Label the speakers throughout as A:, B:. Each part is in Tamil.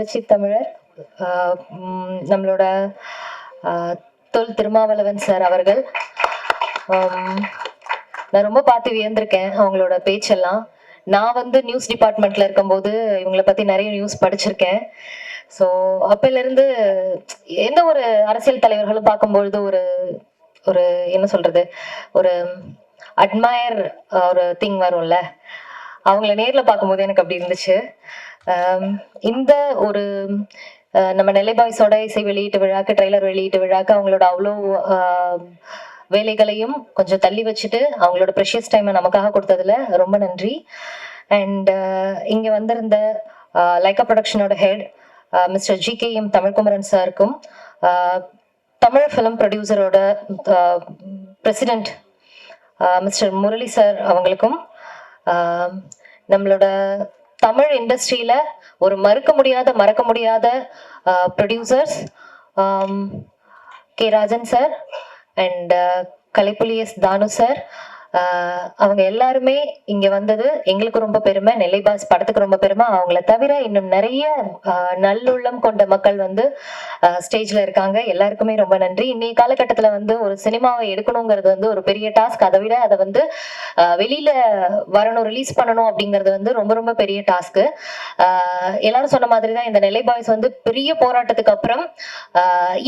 A: புரட்சி தமிழர் நம்மளோட தொல் திருமாவளவன் சார் அவர்கள். நான் ரொம்ப பார்த்து வியந்திருக்கேன் அவங்களோட பேச்செல்லாம். நான் வந்து நியூஸ் டிபார்ட்மெண்ட்ல இருக்கும்போது இவங்களை பத்தி நிறைய நியூஸ் படிச்சிருக்கேன். ஸோ அப்பையிலேருந்து எந்த ஒரு அரசியல் தலைவர்களும் பார்க்கும்பொழுது ஒரு ஒரு என்ன சொல்றது, ஒரு அட்மயர் ஒரு திங் வரும்ல, அவங்கள நேரில் பார்க்கும்போது எனக்கு அப்படி இருந்துச்சு. இந்த ஒரு நம்ம நெல்லை பாய்ஸோட இசை வெளியீட்டு விழாக்கு, ட்ரெய்லர் வெளியீட்டு விழாக்கு அவங்களோட அவ்வளோ வேலைகளையும் கொஞ்சம் தள்ளி வச்சுட்டு அவங்களோட ப்ரெஷியஸ் டைமை நமக்காக கொடுத்ததுல ரொம்ப நன்றி. அண்ட் இங்கே வந்திருந்த லைக்கா ப்ரொடக்ஷனோட ஹெட் மிஸ்டர் GKM தமிழ்குமரன் சாருக்கும், தமிழ் ஃபிலிம் ப்ரொடியூசரோட பிரசிடென்ட் மிஸ்டர் முரளி சார் அவங்களுக்கும், நம்மளோட தமிழ் இண்டஸ்ட்ரியில ஒரு மறக்க முடியாத producers K Rajan sir and Kalaipuli S Thanu sir, அவங்க எல்லாருமே இங்க வந்தது எங்களுக்கு ரொம்ப பெருமை. நெல்லை பாஸ் படத்துக்கு ரொம்ப பெருமை. அவங்கள தவிர இன்னும் நிறைய நல்லுள்ளம் கொண்ட மக்கள் வந்து ஸ்டேஜ்ல இருக்காங்க. எல்லாருக்குமே ரொம்ப நன்றி. இன்னைய காலகட்டத்துல வந்து ஒரு சினிமாவை எடுக்கணுங்கிறது வந்து ஒரு பெரிய டாஸ்க். அதை விட அதை வந்து வெளியில வரணும், ரிலீஸ் பண்ணணும் அப்படிங்கிறது வந்து ரொம்ப ரொம்ப பெரிய டாஸ்க்கு. எல்லாரும் சொன்ன மாதிரிதான் இந்த நெல்லை பாய்ஸ் வந்து பெரிய போராட்டத்துக்கு அப்புறம்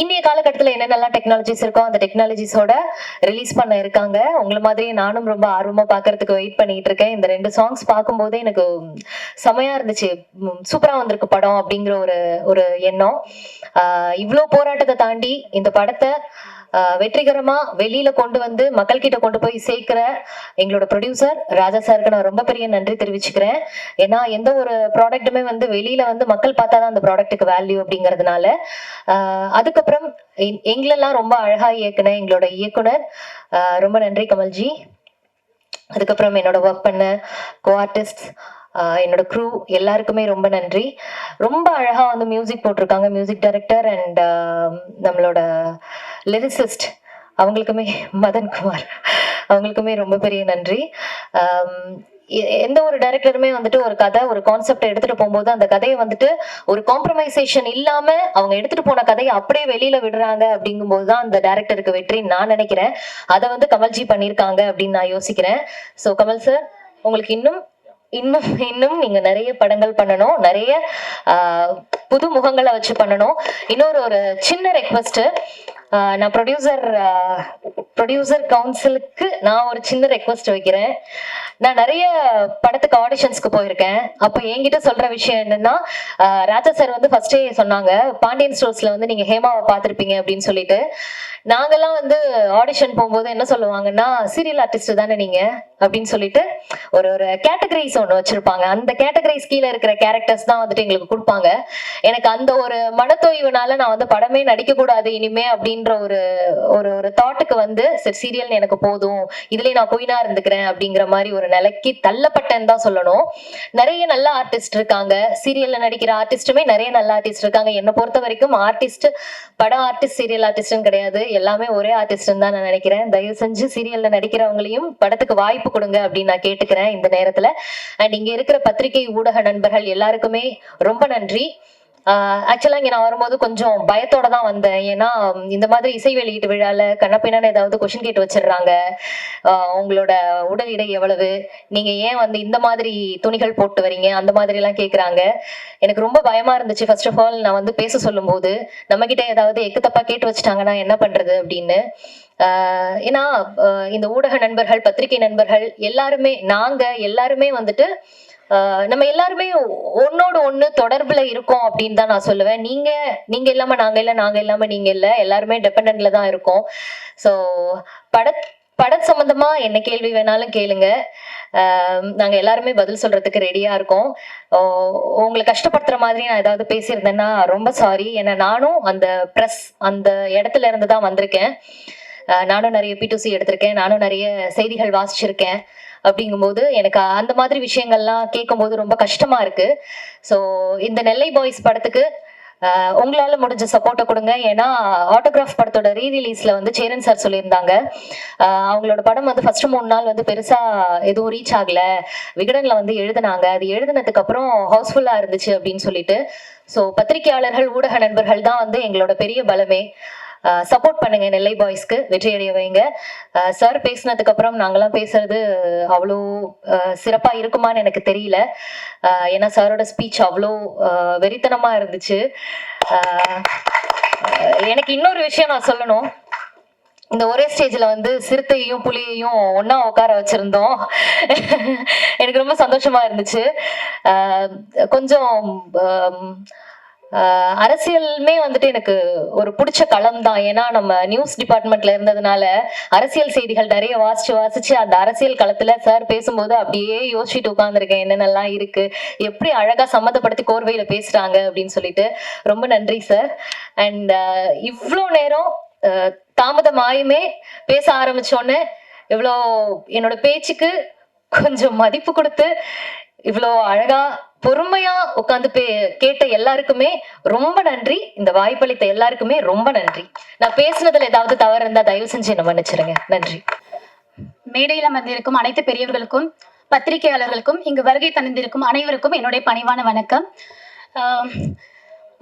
A: இன்னைய காலகட்டத்துல என்னென்னலாம் டெக்னாலஜிஸ் இருக்கோ அந்த டெக்னாலஜிஸோட ரிலீஸ் பண்ண இருக்காங்க. உங்களை மாதிரி நானும் ரொம்ப ஆர்வமா பாக்குறதுக்கு வெயிட் பண்ணிட்டு இருக்கேன். இந்த 2 சாங்ஸ் பார்க்கும்போதே எனக்கு செமையா இருந்துச்சு. சூப்பரா வந்திருக்கு படம் அப்படிங்கிற ஒரு எண்ணம். இவ்வளோ போராட்டத்தை தாண்டி இந்த படத்தை வெற்றிகரமா வெளியில கொண்டு வந்து மக்கள் கிட்ட கொண்டு போய் சேர்க்கிற எங்களோட ப்ரொடியூசர் ராஜா சாருக்கு நான் ரொம்ப பெரிய நன்றி தெரிவிச்சுக்கிறேன். ஏன்னா எந்த ஒரு ப்ராடக்ட்டுமே வந்து வெளியில வந்து மக்கள் பார்த்தாதான் அந்த ப்ராடக்ட்டுக்கு வேல்யூ அப்படிங்கிறதுனால. அதுக்கப்புறம் எங்களெல்லாம் ரொம்ப அழகா இயக்குன எங்களோட இயக்குனர் ரொம்ப நன்றி கமல்ஜி. அதுக்கப்புறம் என்னோட ஒர்க் பண்ண கோ ஆர்டிஸ்ட், என்னோட க்ரூ எல்லாருக்குமே ரொம்ப நன்றி. ரொம்ப அழகா வந்து மியூசிக் போட்டிருக்காங்க மியூசிக் டைரக்டர் அண்ட் நம்மளோட லிரிசிஸ்ட் அவங்களுக்குமே, மதன்குமார் அவங்களுக்குமே ரொம்ப பெரிய நன்றி. எந்த ஒரு டைரக்டருமே வந்துட்டு ஒரு கதை ஒரு கான்செப்ட் எடுத்துட்டு போகும்போது அந்த கதையை வந்துட்டு ஒரு காம்ப்ரமைசேஷன் இல்லாம அவங்க எடுத்துட்டு போன கதையை அப்படியே வெளியில விடுறாங்க அப்படிங்கும்போது தான் அந்த டைரக்டருக்கு வெற்றின்னு நான் நினைக்கிறேன். அதை வந்து கமல்ஜி பண்ணியிருக்காங்க அப்படின்னு நான் யோசிக்கிறேன். ஸோ கமல் சார், உங்களுக்கு இன்னும் இன்னும் இன்னும் நீங்க நிறைய படங்கள் பண்ணணும், நிறைய புது முகங்களை வச்சு பண்ணணும். இன்னொரு ஒரு சின்ன ரெக்வெஸ்ட், நான் ப்ரொடியூசர் கவுன்சிலுக்கு நான் ஒரு சின்ன ரெக்வெஸ்ட் வைக்கிறேன். நான் நிறைய படத்துக்கு ஆடிஷன்ஸ்க்கு போயிருக்கேன். அப்போ என்கிட்ட சொல்ற விஷயம் என்னன்னா, ராஜா சார் வந்து ஃபர்ஸ்டே சொன்னாங்க, பாண்டியன் ஸ்டோர்ஸ்ல வந்து நீங்க ஹேமாவை பார்த்திருப்பீங்க அப்படின்னு சொல்லிட்டு. நாங்கெல்லாம் வந்து ஆடிஷன் போகும்போது என்ன சொல்லுவாங்கன்னா, சீரியல் ஆர்டிஸ்ட் தானே நீங்க அப்படின்னு சொல்லிட்டு ஒரு ஒரு கேட்டகரிஸ் ஒன்று வச்சிருப்பாங்க. அந்த கேட்டகரிஸ் கீழே இருக்கிற கேரக்டர்ஸ் தான் வந்துட்டு எங்களுக்கு கொடுப்பாங்க. எனக்கு அந்த ஒரு மனத்தோய்வுனால நான் வந்து படமே நடிக்க கூடாது இனிமே அப்படின்ற ஒரு ஒரு ஒரு தாட்டுக்கு வந்து சரி சீரியல் எனக்கு போதும், இதுலயே நான் குயினா இருந்துக்கிறேன் அப்படிங்கிற மாதிரி ஒரு நிலைக்கு தள்ளப்பட்டேன்னு தான் சொல்லணும். நிறைய நல்ல ஆர்டிஸ்ட் இருக்காங்க, சீரியல்ல நடிக்கிற ஆர்டிஸ்டுமே நிறைய நல்ல ஆர்டிஸ்ட் இருக்காங்க. என்னை பொறுத்த வரைக்கும் ஆர்டிஸ்ட் படம் ஆர்டிஸ்ட் சீரியல் ஆர்டிஸ்ட்னு கிடையாது, எல்லாமே ஒரே ஆர்டிஸ்ட் தான் நான் நினைக்கிறேன். தயவு செஞ்சு சீரியல்ல நடிக்கிறவங்களையும் படத்துக்கு வாய்ப்பு கொடுங்க அப்படின்னு நான் கேட்டுக்கிறேன் இந்த நேரத்துல. அண்ட் இங்க இருக்கிற பத்திரிகை ஊடக நண்பர்கள் எல்லாருக்குமே ரொம்ப நன்றி. ஆக்சுவலா இங்க நான் வரும்போது கொஞ்சம் பயத்தோட தான் வந்தேன். ஏன்னா இந்த மாதிரி இசை வெளியீட்டு விழால கண்ணப்பின்னான்னு ஏதாவது கொஸ்டின் கேட்டு வச்சிடுறாங்க. உங்களோட உடல் எடை எவ்வளவு, நீங்க ஏன் வந்து இந்த மாதிரி துணிகள் போட்டு வரீங்க, அந்த மாதிரி எல்லாம் கேக்குறாங்க. எனக்கு ரொம்ப பயமா இருந்துச்சு. ஃபர்ஸ்ட் ஆஃப் ஆல் நான் வந்து பேச சொல்லும் போது நம்ம கிட்ட ஏதாவது எக்கு தப்பா கேட்டு வச்சுட்டாங்கன்னா என்ன பண்றது அப்படின்னு. ஏன்னா இந்த ஊடக நண்பர்கள் பத்திரிகை நண்பர்கள் எல்லாருமே நாங்க எல்லாருமே வந்துட்டு நம்ம எல்லாருமே ஒன்னோட ஒண்ணு தொடர்புல இருக்கோம் அப்படின்னு தான் நான் சொல்லுவேன். நீங்க இல்லாம நாங்க இல்ல, நாங்க இல்லாம நீங்க இல்ல, எல்லாருமே டிபெண்டன்ட்ல தான் இருக்கோம். ஸோ பட சம்பந்தமா என்ன கேள்வி வேணாலும் கேளுங்க, நாங்க எல்லாருமே பதில் சொல்றதுக்கு ரெடியா இருக்கோம். உங்களை கஷ்டப்படுத்துற மாதிரி நான் ஏதாவது பேசியிருந்தேன்னா ரொம்ப சாரி. ஏன்னா நானும் அந்த பிரஸ் அந்த இடத்துல இருந்து தான் வந்திருக்கேன். நானும் நிறைய P2C எடுத்திருக்கேன், நானும் நிறைய செய்திகள் வாசிச்சிருக்கேன். அப்படிங்கும்போது எனக்கு அந்த மாதிரி விஷயங்கள்லாம் கேட்கும் போது ரொம்ப கஷ்டமா இருக்கு. ஸோ இந்த நெல்லை பாய்ஸ் படத்துக்கு உங்களால முடிஞ்ச சப்போர்ட்டை கொடுங்க. ஏன்னா ஆட்டோகிராஃப் படத்தோட ரீரிலீஸ்ல வந்து சேரன் சார் சொல்லியிருந்தாங்க, அவங்களோட படம் வந்து ஃபர்ஸ்ட் 3 நாள் வந்து பெருசா எதுவும் ரீச் ஆகல, விகடன்ல வந்து எழுதினாங்க, அது எழுதினதுக்கு அப்புறம் ஹவுஸ்ஃபுல்லா இருந்துச்சு அப்படின்னு சொல்லிட்டு. ஸோ பத்திரிகையாளர்கள், ஊடக நண்பர்கள் தான் வந்து எங்களோட பெரிய பலமே. சப்போர்ட் பண்ணுங்க, நெல்லை பாய்ஸ்க்கு வெற்றி அடைய வைங்க. சார் பேசினதுக்கு அப்புறம் நாங்கெல்லாம் பேசுறது அவ்வளோ சிறப்பா இருக்குமான்னு எனக்கு தெரியல. ஏன்னா சாரோட ஸ்பீச் அவ்வளோ வெறித்தனமா இருந்துச்சு. எனக்கு இன்னொரு விஷயம் நான் சொல்லணும். இந்த ஒரே ஸ்டேஜ்ல வந்து சிறுத்தையும் புலியையும் ஒன்னா உட்கார வச்சிருந்தோம். எனக்கு ரொம்ப சந்தோஷமா இருந்துச்சு. கொஞ்சம் அரசியலுமே வந்துட்டு எனக்கு ஒரு பிடிச்ச களம் தான். ஏன்னா நம்ம நியூஸ் டிபார்ட்மெண்ட்ல இருந்ததுனால அரசியல் செய்திகள் நிறைய வாசிச்சு அந்த அரசியல் களத்துல சார் பேசும்போது அப்படியே யோசிச்சுட்டு உட்கார்ந்துருக்கேன், என்னென்னலாம் இருக்கு, எப்படி அழகா சம்மந்தப்படுத்தி கோர்வையில பேசுறாங்க அப்படின்னு சொல்லிட்டு. ரொம்ப நன்றி சார். அண்ட் இவ்வளோ நேரம் தாமதமாயுமே பேச ஆரம்பிச்சோன்னு இவ்வளோ என்னோட பேச்சுக்கு கொஞ்சம் மதிப்பு கொடுத்து இவ்வளோ அழகா பொறுமையா உட்காந்து கேட்ட எல்லாருக்குமே ரொம்ப நன்றி. இந்த வாய்ப்பளித்த எல்லாருக்குமே ரொம்ப நன்றி. நான் பேசுனதுல ஏதாவது தவறு இருந்தா தயவு செஞ்சு என்ன மன்னிச்சிருங்க. நன்றி.
B: மேடையில் அமர்ந்திருக்கும் அனைத்து பெரியவர்களுக்கும், பத்திரிகையாளர்களுக்கும், இங்கு வருகை தந்திருக்கும் அனைவருக்கும் என்னுடைய பணிவான வணக்கம்.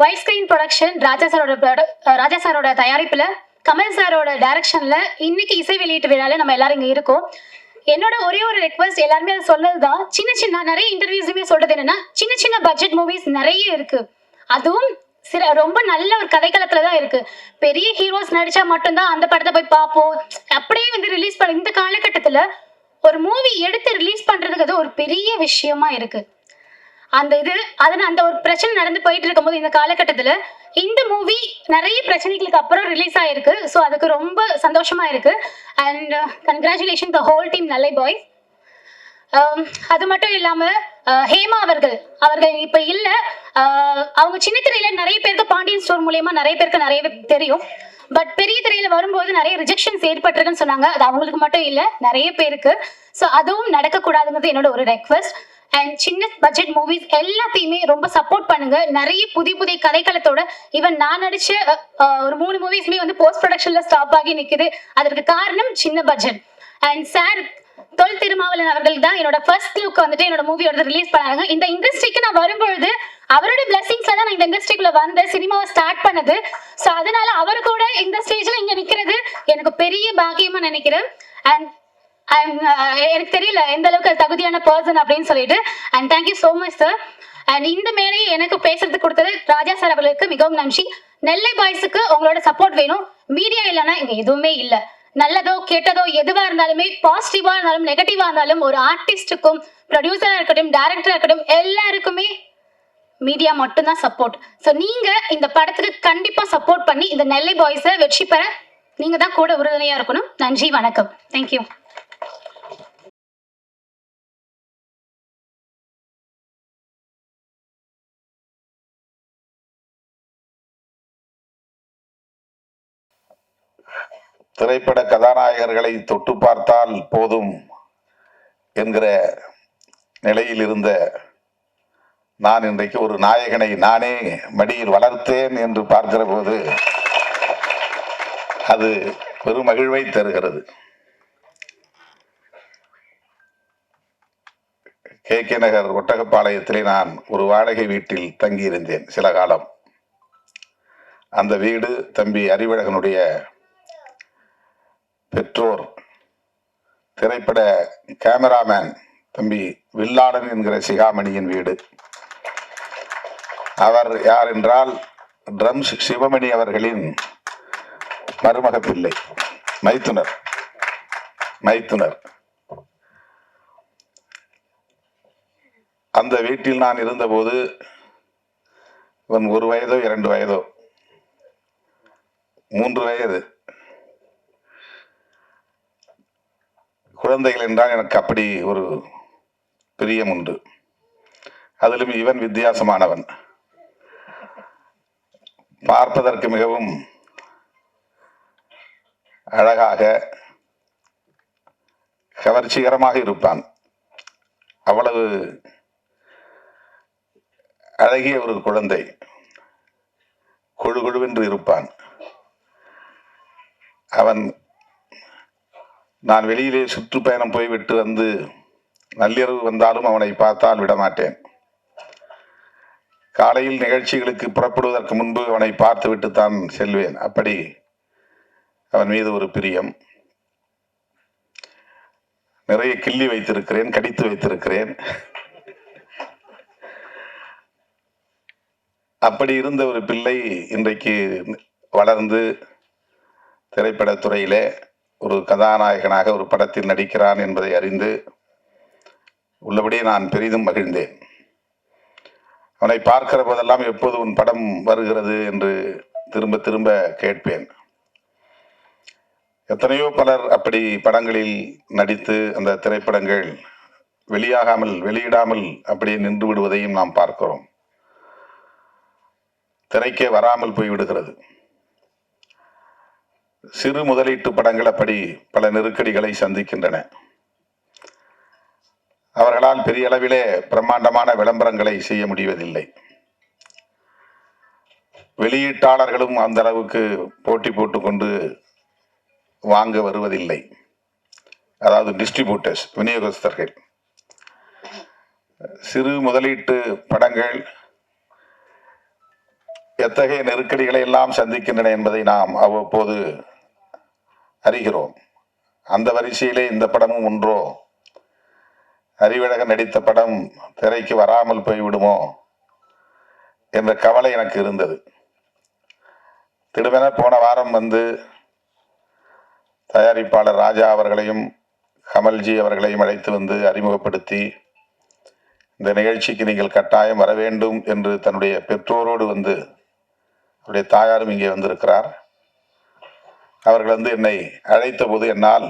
B: வைட் ஸ்கிரீன் ப்ரொடக்ஷன் ராஜா சாரோட தயாரிப்புல, கமல் சாரோட டைரக்ஷன்ல இன்னைக்கு இசை வெளியீட்டு விழால நம்ம எல்லாரும் இங்க இருக்கோம். என்னோட ஒரே ஒரு ரெக்வஸ்ட், எல்லாருமே அதை சொன்னதுதான், சின்ன நிறைய இன்டர்வியூஸுமே சொல்றது என்னன்னா, சின்ன பட்ஜெட் மூவிஸ் நிறைய இருக்கு, அதுவும் ரொம்ப நல்ல ஒரு கதைக்களத்துலதான் இருக்கு. பெரிய ஹீரோஸ் நடிச்சா மட்டும்தான் அந்த படத்தை போய் பார்ப்போம், அப்படியே வந்து ரிலீஸ் பண்ண. இந்த காலகட்டத்துல ஒரு மூவி எடுத்து ரிலீஸ் பண்றதுக்கு அது ஒரு பெரிய விஷயமா இருக்கு. அந்த ஒரு பிரச்சனை நடந்து போயிட்டு இருக்கும் போது இந்த காலகட்டத்துல இந்த மூவி நிறைய பிரச்சனைகளுக்கு அப்புறம் ரிலீஸ் ஆயிருக்கு. ஸோ அதுக்கு ரொம்ப சந்தோஷமா இருக்கு. And congratulation the whole team Nellai boys. அது மட்டும் இல்லாம ஹேமா அவர்கள் இப்ப இல்ல. அவங்க சின்ன திரையில நிறைய பேருக்கு பாண்டியன் ஸ்டோர் மூலியமா நிறைய பேருக்கு நிறைய தெரியும். பட் பெரிய திரையில வரும்போது நிறைய ரிஜெக்ஷன்ஸ் ஏற்பட்டிருக்குன்னு சொன்னாங்க. அது அவங்களுக்கு மட்டும் இல்ல, நிறைய பேருக்கு. ஸோ அதுவும் நடக்கக்கூடாதுங்கிறது என்னோட ஒரு ரெக்வஸ்ட். அண்ட் சின்ன பட்ஜெட் மூவிஸ் எல்லாத்தையுமே ரொம்ப சப்போர்ட் பண்ணுங்க. நிறைய புதிய கதைக்களத்தோட ஈவன் நான் நடிச்ச ஒரு 3 மூவிஸ்மே வந்து போஸ்ட் ப்ரொடக்ஷன்ல ஸ்டாப் ஆகி நிக்குது. அதற்கு காரணம் சின்ன budget. And sir Thol Thirumavalavan அவர்கள் தான் என்னோட ஃபர்ஸ்ட் லுக் வந்துட்டு என்னோட மூவியோட ரிலீஸ் பண்ணாங்க. இந்த இண்டஸ்ட்ரிக்கு நான் வரும்பொழுது அவரோட பிளஸிங்ஸ்ல தான் நான் இந்த இண்டஸ்ட்ரிக்குள்ள வந்த சினிமாவை ஸ்டார்ட் பண்ணது. ஸோ அதனால அவர் கூட இந்த ஸ்டேஜ்ல இங்க நிக்கிறது எனக்கு பெரிய பாக்கியமா நினைக்கிறேன். அண்ட் எனக்கு தெரியல எந்த அளவுக்கு தகுதியான பர்சன் அப்படின்னு சொல்லிட்டு. And thank you so much sir. And இந்த மேடையை எனக்கு பேசுறதுக்கு கொடுத்தது ராஜா சார் அவர்களுக்கு மிகவும் நன்றி. நெல்லை பாய்ஸுக்கு உங்களோட சப்போர்ட் வேணும். மீடியா இல்லைன்னா இங்க எதுவுமே இல்லை. நல்லதோ கெட்டதோ எதுவா இருந்தாலுமே, பாசிட்டிவா இருந்தாலும் நெகட்டிவா இருந்தாலும், ஒரு ஆர்டிஸ்டுக்கும் ப்ரொடியூசரா இருக்கட்டும், டைரக்டரா இருக்கட்டும், எல்லாருக்குமே மீடியா மட்டும்தான் சப்போர்ட். ஸோ நீங்க இந்த படத்துக்கு கண்டிப்பா சப்போர்ட் பண்ணி இந்த நெல்லை பாய்ஸை வெற்றி பெற நீங்க தான் கூட உறுதுணையா இருக்கணும். நன்றி, வணக்கம். தேங்க்யூ.
C: திரைப்பட கதாநாயகர்களை தொட்டு பார்த்தால் போதும் என்கிற நிலையில் இருந்த நான் இன்றைக்கு ஒரு நாயகனை நானே மடியில் வளர்த்தேன் என்று பார்க்கிற போது அது பெருமகிழ்வை தருகிறது. கே நகர் ஒட்டகப்பாளையத்திலே நான் ஒரு வாடகை வீட்டில் தங்கியிருந்தேன் சில காலம். அந்த வீடு தம்பி அறிவழகனுடைய பெற்றோர் திரைப்பட கேமராமேன் தம்பி வில்லாளன் என்கிற சிகாமணியின் வீடு. அவர் யார் என்றால் ட்ரம்ஸ் சிவமணி அவர்களின் மருமக பிள்ளை, மைத்துனர். அந்த வீட்டில் நான் இருந்தபோது இவன் 1 வயதோ 2 வயதோ 3 வயது குழந்தைகள் என்றால் எனக்கு அப்படி ஒரு பிரியம் உண்டு. அதிலும் இவன் வித்தியாசமானவன், பார்ப்பதற்கு மிகவும் அழகாக கவர்ச்சிகரமாக இருப்பான். அவ்வளவு அழகிய ஒரு குழந்தை. கொழு கொழுவென்று இருப்பான். அவன் நான் வெளியிலே சுற்றுப்பயணம் போய்விட்டு வந்து நள்ளிரவு வந்தாலும் அவனை பார்த்தால் விடமாட்டேன். காலையில் நிகழ்ச்சிகளுக்கு புறப்படுவதற்கு முன்பு அவனை பார்த்துவிட்டு தான் செல்வேன். அப்படி அவன் மீது ஒரு பிரியம். நிறைய கிள்ளி வைத்திருக்கிறேன், கடித்து வைத்திருக்கிறேன். அப்படி இருந்த ஒரு பிள்ளை இன்றைக்கு வளர்ந்து திரைப்படத்துறையிலே ஒரு கதாநாயகனாக ஒரு படத்தில் நடிக்கிறான் என்பதை அறிந்து உள்ளபடியே நான் பெரிதும் மகிழ்ந்தேன். அவனை பார்க்கிற போதெல்லாம் எப்போது உன் படம் வருகிறது என்று திரும்ப திரும்ப கேட்பேன். எத்தனையோ பலர் அப்படி படங்களில் நடித்து அந்த திரைப்படங்கள் வெளியிடாமல் அப்படியே நின்று விடுவதையும் நாம் பார்க்கிறோம். திரைக்கே வராமல் போய்விடுகிறது. சிறு முதலீட்டு படங்கள் அப்படி பல நெருக்கடிகளை சந்திக்கின்றன. அவர்களால் பெரிய அளவிலே பிரம்மாண்டமான விளம்பரங்களை செய்ய முடிவதில்லை. வெளியீட்டாளர்களும் அந்த அளவுக்கு போட்டி போட்டுக்கொண்டு வாங்க வருவதில்லை. அதாவது டிஸ்ட்ரிபியூட்டர்ஸ், விநியோகஸ்தர்கள். சிறு முதலீட்டு படங்கள் எத்தகைய நெருக்கடிகளை எல்லாம் சந்திக்கின்றன என்பதை நாம் அவ்வப்போது அறிகிறோம். அந்த வரிசையிலே இந்த படமும் ஒன்றோ? அறிவழகன் நடித்த படம் திரைக்கு வராமல் போய்விடுமோ என்ற கவலை எனக்கு இருந்தது. திடுமென போன வாரம் வந்து தயாரிப்பாளர் ராஜா அவர்களையும் கமல்ஜி அவர்களையும் அழைத்து வந்து அறிமுகப்படுத்தி, இந்த நிகழ்ச்சிக்கு நீங்கள் கட்டாயம் வர வேண்டும் என்று தன்னுடைய பெற்றோரோடு வந்து, அவருடைய தாயாரும் இங்கே வந்திருக்கிறார், அவர்கள் வந்து என்னை அழைத்த போது என்னால்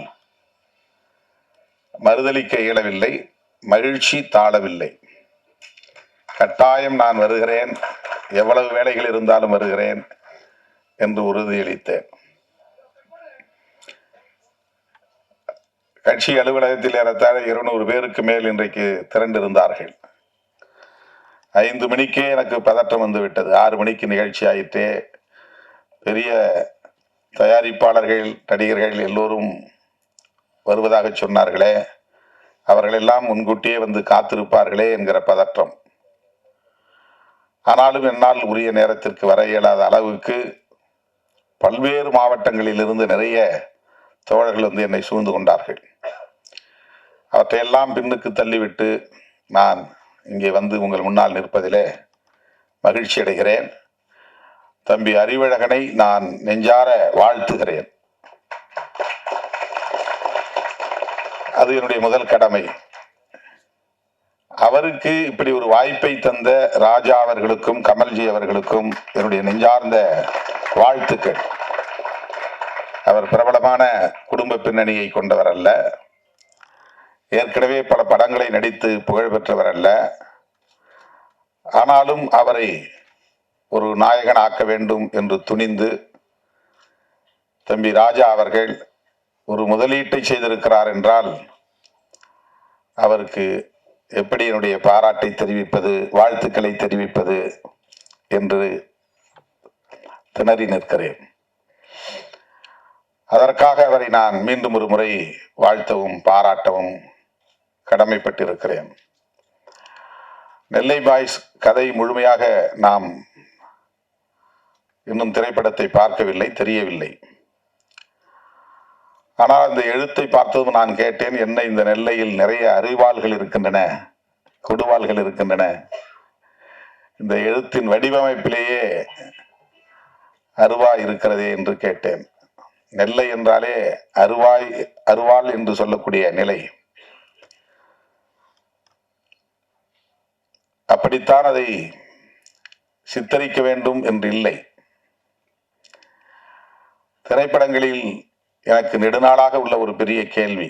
C: மறுதலிக்க இயலவில்லை, மகிழ்ச்சி தாழவில்லை. கட்டாயம் நான் வருகிறேன், எவ்வளவு வேலைகள் இருந்தாலும் வருகிறேன் என்று உறுதியளித்தேன். கட்சி அலுவலகத்தில் ஏறத்தாழ 200 பேருக்கு மேல் இன்றைக்கு திரண்டிருந்தார்கள். 5 மணிக்கே எனக்கு பதட்டம் வந்து விட்டது. 6 மணிக்கு நிகழ்ச்சி ஆயிற்றே. பெரிய தயாரிப்பாளர்கள், நடிகர்கள் எல்லோரும் வருவதாக சொன்னார்களே, அவர்களெல்லாம் முன்கூட்டியே வந்து காத்திருப்பார்களே என்கிற பதற்றம். ஆனாலும் என்னால் உரிய நேரத்திற்கு வர இயலாத அளவுக்கு பல்வேறு மாவட்டங்களில் இருந்து நிறைய தோழர்கள் வந்து என்னை சூழ்ந்து கொண்டார்கள். அவற்றையெல்லாம் பின்னுக்கு தள்ளிவிட்டு நான் இங்கே வந்து உங்கள் முன்னால் நிற்பதிலே மகிழ்ச்சி அடைகிறேன். தம்பி அறிவழகனை நான் நெஞ்சார வாழ்த்துகிறேன். அது என்னுடைய முதல் கடமை. அவருக்கு இப்படி ஒரு வாய்ப்பை தந்த ராஜா அவர்களுக்கும் கமல்ஜி அவர்களுக்கும் என்னுடைய நெஞ்சார்ந்த வாழ்த்துக்கள். அவர் பிரபலமான குடும்ப பின்னணியை கொண்டவர் அல்ல, ஏற்கனவே பல படங்களை நடித்து புகழ் பெற்றவர் அல்ல. ஆனாலும் அவரை ஒரு நாயகன் ஆக்க வேண்டும் என்று துணிந்து தம்பி ராஜா அவர்கள் ஒரு முதலீட்டை செய்திருக்கிறார் என்றால் அவருக்கு எப்படி என்னுடைய பாராட்டை தெரிவிப்பது, வாழ்த்துக்களை தெரிவிப்பது என்று திணறி நிற்கிறேன். அதற்காக அவரை நான் மீண்டும் ஒரு முறை வாழ்த்தவும் பாராட்டவும் கடமைப்பட்டிருக்கிறேன். நெல்லை பாய்ஸ் கதை முழுமையாக நாம் இன்னும் திரைப்படத்தை பார்க்கவில்லை, தெரியவில்லை. ஆனால் அந்த எழுத்தை பார்த்ததும் நான் கேட்டேன், என்ன இந்த நெல்லையில் நிறைய அறிவாள்கள் இருக்கின்றன, கொடுவாள்கள் இருக்கின்றன, இந்த எழுத்தின் வடிவமைப்பிலேயே அருவாய் இருக்கிறதே என்று கேட்டேன். நெல்லை என்றாலே அருவாள் என்று சொல்லக்கூடிய நிலை. அப்படித்தான் அதை சித்தரிக்க வேண்டும் என்று இல்லை. திரைப்படங்களில் எனக்கு நெடுநாளாக உள்ள ஒரு பெரிய கேள்வி,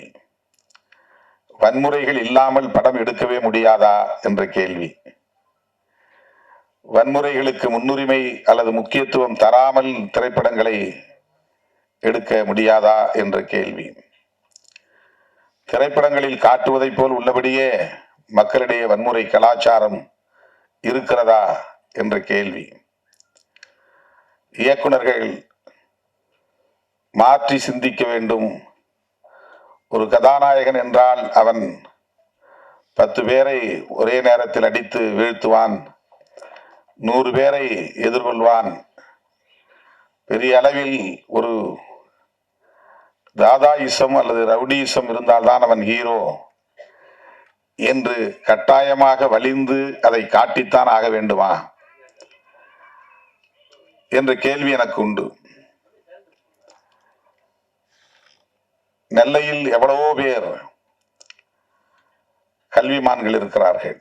C: வன்முறைகள் இல்லாமல் படம் எடுக்கவே முடியாதா என்ற கேள்வி. வன்முறைகளுக்கு முன்னுரிமை அல்லது முக்கியத்துவம் தராமல் திரைப்படங்களை எடுக்க முடியாதா என்ற கேள்வி. திரைப்படங்களில் காட்டுவதைப் போல் உள்ளபடியே மக்களிடையே வன்முறை கலாச்சாரம் இருக்கிறதா என்ற கேள்வி. இயக்குனர்கள் மாற்றி சிந்திக்க வேண்டும். ஒரு கதாநாயகன் என்றால் அவன் 10 பேரை ஒரே நேரத்தில் அடித்து வீழ்த்துவான், 100 பேரை எதிர்கொள்வான். பெரிய அளவில் ஒரு தாதாயிசம் அல்லது ரவுடியிசம் இருந்தால்தான் அவன் ஹீரோ என்று கட்டாயமாக வலிந்து அதை காட்டித்தான் ஆக வேண்டுமா என்ற கேள்வி எனக்கு உண்டு. நெல்லையில் எவ்வளவோ பேர் கல்விமான்கள் இருக்கிறார்கள்,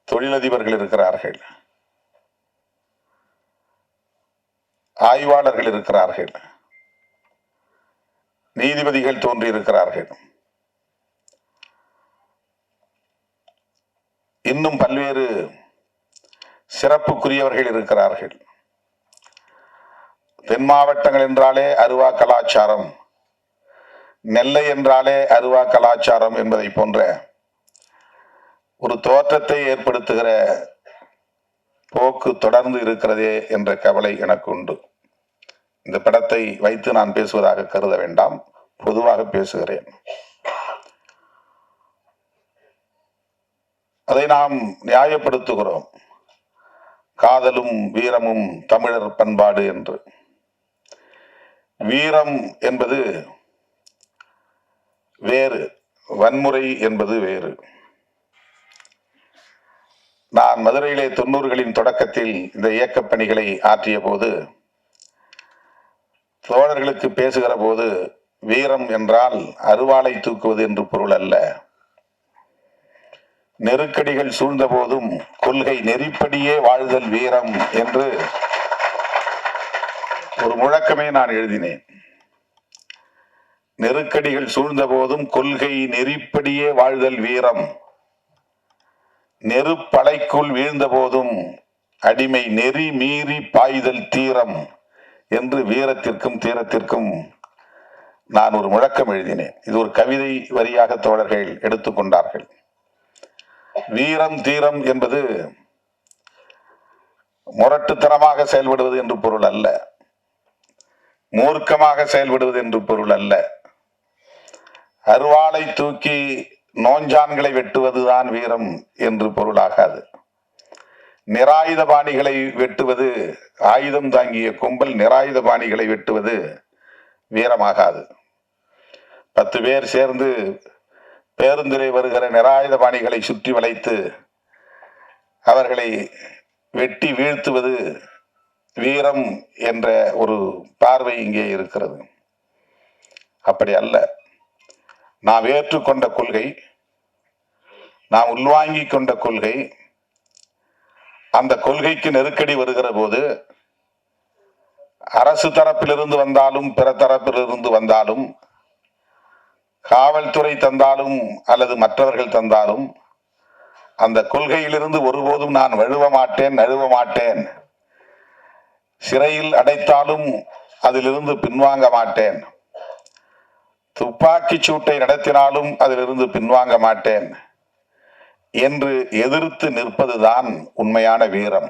C: தொழிலதிபர்கள் இருக்கிறார்கள், ஆய்வாளர்கள் இருக்கிறார்கள், நீதிபதிகள் தோன்றியிருக்கிறார்கள். இன்னும் பல்வேறு சிறப்புக்குரியவர்கள் இருக்கிறார்கள். தென் மாவட்டங்கள் என்றாலே அருவா கலாச்சாரம், நெல்லை என்றாலே அருவா கலாச்சாரம் என்பதை போன்ற ஒரு தோற்றத்தை ஏற்படுத்துகிற போக்கு தொடர்ந்து இருக்கிறதே என்ற கவலை எனக்கு உண்டு. இந்த படத்தை வைத்து நான் பேசுவதாக கருத வேண்டாம், பொதுவாக பேசுகிறேன். அதை நாம் நியாயப்படுத்துகிறோம், காதலும் வீரமும் தமிழர் பண்பாடு என்று. வீரம் என்பது வேறு, வன்முறை என்பது வேறு. நான் மதுரையிலே 90களின் தொடக்கத்தில் இந்த இயக்கப் பணிகளை ஆற்றிய போது தோழர்களுக்கு பேசுகிற போது வீரம் என்றால் அருவாளை தூக்குவது என்று பொருள் அல்ல. நெருக்கடிகள் சூழ்ந்த போதும் கொள்கை நெறிப்படியே வாழ்தல் வீரம் என்று ஒரு முழக்கமே நான் எழுதினேன். நெருக்கடிகள் சூழ்ந்த போதும் கொள்கை நெறிப்படியே வாழ்தல் வீரம், நெருப்பலைக்குள் வீழ்ந்த போதும் அடிமை நெறி மீறி பாய்தல் தீரம் என்று வீரத்திற்கும் தீரத்திற்கும் நான் ஒரு முழக்கம் எழுதினேன். இது ஒரு கவிதை வரியாக தோழர்கள் எடுத்துக்கொண்டார்கள். வீரம் தீரம் என்பது முரட்டுத்தனமாக செயல்படுவது என்று பொருள் அல்ல, மூர்க்கமாக செயல்படுவது என்று பொருள் அல்ல. அருவாளை தூக்கி நோஞ்சான்களை வெட்டுவதுதான் வீரம் என்று பொருளாகாது. நிராயுத பாணிகளை வெட்டுவது, ஆயுதம் தாங்கிய கும்பல் நிராயுத பாணிகளை வெட்டுவது வீரமாகாது. 10 பேர் சேர்ந்து பேருந்திலே வருகிற நிராயுத பாணிகளை சுற்றி வளைத்து அவர்களை வெட்டி வீழ்த்துவது வீரம் என்ற ஒரு பார்வை இங்கே இருக்கிறது. அப்படி அல்ல. நாம் ஏற்றுக்கொண்ட கொள்கை, நாம் உள்வாங்கி கொண்ட கொள்கை, அந்த கொள்கைக்கு நெருக்கடி வருகிற போது அரசு தரப்பிலிருந்து வந்தாலும் பிற தரப்பிலிருந்து வந்தாலும், காவல்துறை தந்தாலும் அல்லது மற்றவர்கள் தந்தாலும், அந்த கொள்கையிலிருந்து ஒருபோதும் நான் வழுவ மாட்டேன், நழுவ மாட்டேன். சிறையில் அடைத்தாலும் அதிலிருந்து பின்வாங்க மாட்டேன். துப்பாக்கி சூட்டை நடத்தினாலும் அதிலிருந்து பின்வாங்க மாட்டேன் என்று எதிர்த்து நிற்பதுதான் உண்மையான வீரம்.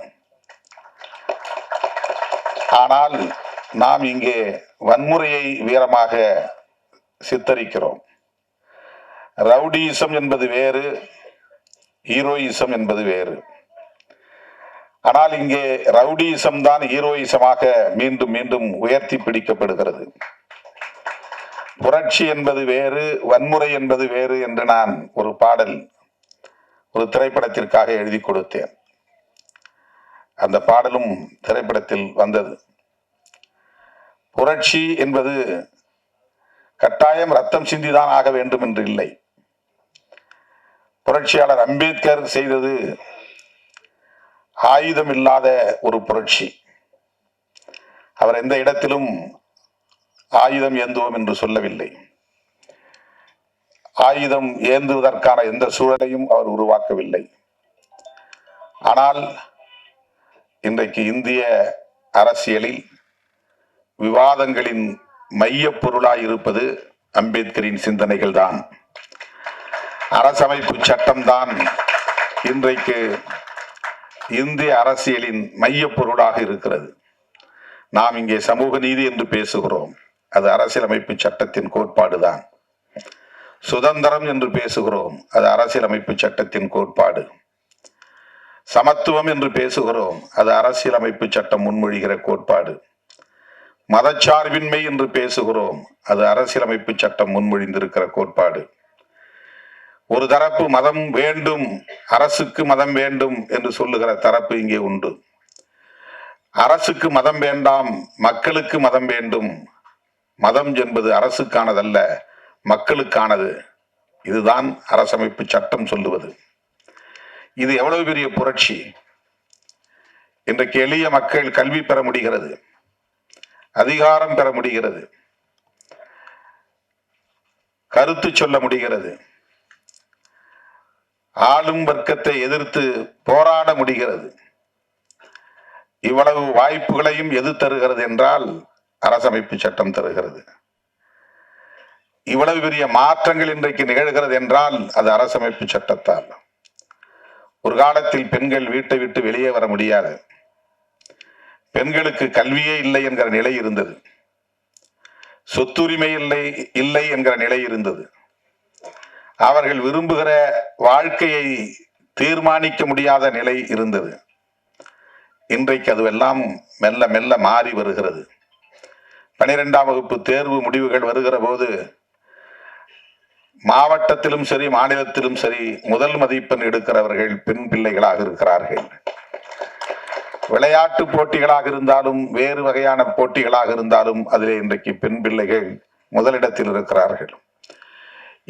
C: ஆனால் நாம் இங்கே வன்முறையை வீரமாக சித்தரிக்கிறோம். ரவுடியிசம் என்பது வேறு, ஹீரோயிசம் என்பது வேறு. ஆனால் இங்கே ரவுடியிசம் தான் ஹீரோயிசமாக மீண்டும் மீண்டும் உயர்த்தி பிடிக்கப்படுகிறது. புரட்சி என்பது வேறு, வன்முறை என்பது வேறு என்று நான் ஒரு பாடல் ஒரு திரைப்படத்திற்காக எழுதி கொடுத்தேன். அந்த பாடலும் திரைப்படத்தில் வந்தது. புரட்சி என்பது கட்டாயம் ரத்தம் சிந்திதான் ஆக வேண்டும் என்று இல்லை. புரட்சியாளர் அம்பேத்கர் செய்தது ஆயுதம் இல்லாத ஒரு புரட்சி. அவர் எந்த இடத்திலும் ஆயுதம் ஏந்துவோம் என்று சொல்லவில்லை. ஆயுதம் ஏந்துவதற்கான எந்த சூழலையும் அவர் உருவாக்கவில்லை. ஆனால் இன்றைக்கு இந்திய அரசியலில் விவாதங்களின் மைய பொருளாய் இருப்பது அம்பேத்கரின் சிந்தனைகள் தான். அரசமைப்பு சட்டம் தான் இன்றைக்கு இந்திய அரசியலின் மையப் பொருளாக இருக்கிறது. நாம் இங்கே சமூக நீதி என்று பேசுகிறோம், அது அரசியலமைப்பு சட்டத்தின் கோட்பாடுதான். சுதந்திரம் என்று பேசுகிறோம், அது அரசியலமைப்பு சட்டத்தின் கோட்பாடு. சமத்துவம் என்று பேசுகிறோம், அது அரசியலமைப்பு சட்டம் முன்மொழிகிற கோட்பாடு. மதச்சார்பின்மை என்று பேசுகிறோம், அது அரசியலமைப்பு சட்டம் முன்மொழிந்திருக்கிற கோட்பாடு. ஒரு தரப்பு மதம் வேண்டும், அரசுக்கு மதம் வேண்டும் என்று சொல்லுகிற தரப்பு இங்கே உண்டு. அரசுக்கு மதம் வேண்டாம், மக்களுக்கு மதம் வேண்டும். மதம் என்பது அரசுக்கானதல்ல, மக்களுக்கானது. இதுதான் அரசமைப்பு சட்டம் சொல்லுவது. இது எவ்வளவு பெரிய புரட்சி! இன்றைக்கு எளிய மக்கள் கல்வி பெற முடிகிறது, அதிகாரம் பெற முடிகிறது, கருத்து சொல்ல முடிகிறது, ஆளும் வர்க்கத்தை எதிர்த்து போராட முடிகிறது. இவ்வளவு வாய்ப்புகளையும் எது தருகிறது என்றால் அரசமைப்பு சட்டம் தருகிறது. இவ்வளவு பெரிய மாற்றங்கள் இன்றைக்கு நிகழ்கிறது என்றால் அது அரசமைப்பு சட்டத்தால். ஒரு காலத்தில் பெண்கள் வீட்டை விட்டு வெளியே வர முடியாது, பெண்களுக்கு கல்வியே இல்லை என்கிற நிலை இருந்தது, சொத்துரிமை இல்லை என்கிற நிலை இருந்தது. அவர்கள் விரும்புகிற வாழ்க்கையை தீர்மானிக்க முடியாத நிலை இருந்தது. இன்றைக்கு அதுவெல்லாம் மெல்ல மெல்ல மாறி வருகிறது. 12ஆம் வகுப்பு தேர்வு முடிவுகள் வருகிற போது மாவட்டத்திலும் சரி, மாநிலத்திலும் சரி, முதல் மதிப்பெண் எடுக்கிறவர்கள் பெண் பிள்ளைகளாக இருக்கிறார்கள். விளையாட்டு போட்டிகளாக இருந்தாலும், வேறு வகையான போட்டிகளாக இருந்தாலும் அதிலே இன்றைக்கு பெண் பிள்ளைகள் முதலிடத்தில் இருக்கிறார்கள்.